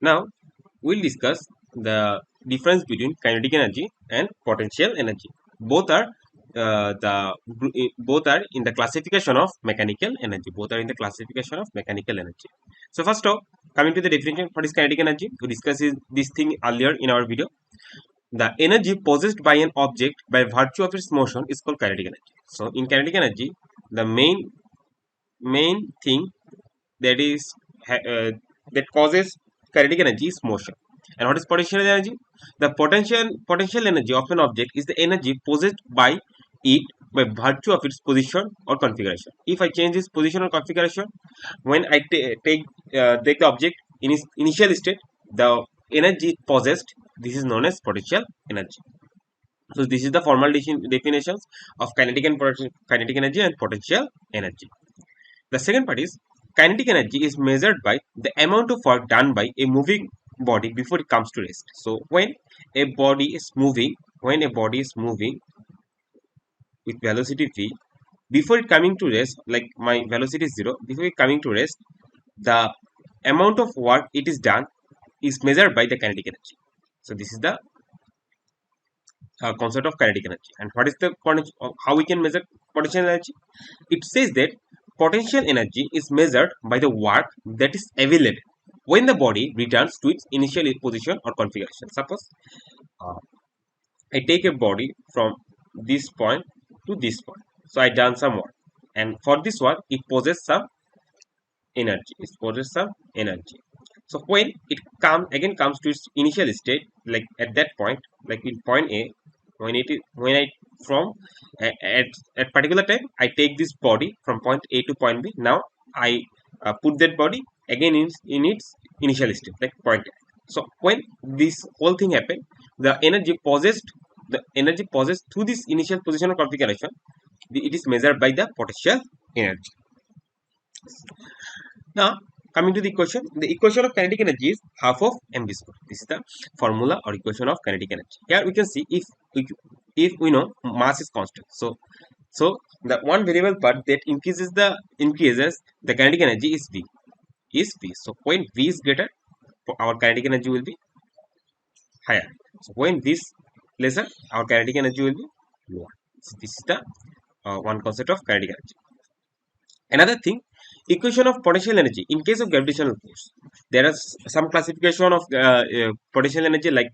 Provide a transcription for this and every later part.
Now we'll discuss the difference between kinetic energy and potential energy. Both are both are in the classification of mechanical energy. Both are in the classification of mechanical energy. So first off, coming to the definition, what is kinetic energy? We discussed this thing earlier in our video. The energy possessed by an object by virtue of its motion is called kinetic energy. So in kinetic energy, the main thing that is that causes kinetic energy is motion. And what is potential energy? The potential energy of an object is the energy possessed by it by virtue of its position or configuration. If I change its position or configuration, when I take the object in its initial state, the energy possessed, this is known as potential energy. So this is the formal definitions of kinetic energy and potential energy. The second part is kinetic energy is measured by the amount of work done by a moving body before it comes to rest. So when a body is moving, with velocity v, before it coming to rest, like my velocity is 0, before it coming to rest, the amount of work it is done is measured by the kinetic energy. So this is the concept of kinetic energy. And what is the how we can measure potential energy? It says that potential energy is measured by the work that is available when the body returns to its initial position or configuration. Suppose I take a body from this point to this point. So I done some work, and for this work it possesses some energy. It possesses some energy. So when it comes to its initial state, like at that point, like in point A, when I from at particular time I take this body from point A to point B. Now I put that body again in its initial state, like point A. So when this whole thing happened, the energy possessed through this initial position of configuration, it is measured by the potential energy. Now coming to the equation of kinetic energy is half of mv square. This is the formula or equation of kinetic energy. Here we can see if we know mass is constant. So the one variable part that increases the kinetic energy is v. So when v is greater, our kinetic energy will be higher. So when v is lesser, our kinetic energy will be lower. So this is the one concept of kinetic energy. Another thing, equation of potential energy in case of gravitational force. There are some classification of potential energy, like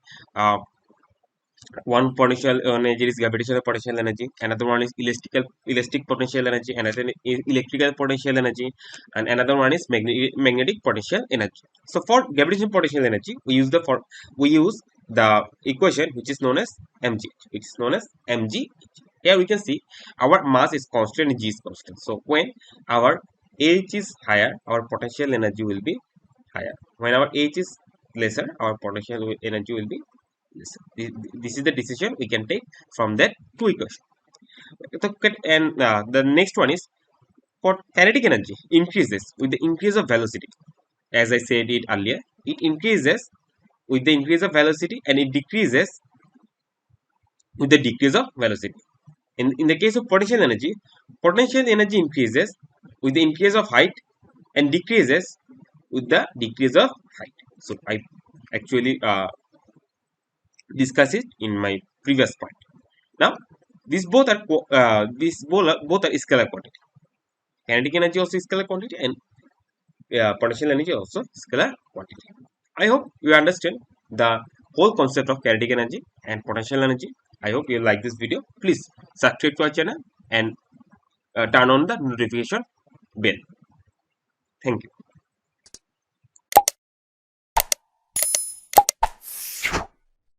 one potential energy is gravitational potential energy, another one is elastic potential energy, another is electrical potential energy, and another one is magnetic potential energy. So for gravitational potential energy, we use the equation which is known as mg. Here we can see our mass is constant and g is constant. So when our h is higher, our potential energy will be higher. When our h is lesser, our potential energy will be lesser. This is the decision we can take from that two equations. And the next one is, for kinetic energy increases with the increase of velocity. As I said it earlier, it increases with the increase of velocity and it decreases with the decrease of velocity. In the case of potential energy increases with the increase of height and decreases with the decrease of height. So I actually discussed it in my previous point. Now these both are scalar quantity. Kinetic energy also scalar quantity, and potential energy also scalar quantity. I hope you understand the whole concept of kinetic energy and potential energy. I hope you like this video. Please subscribe to our channel and turn on the notification bell. Thank you.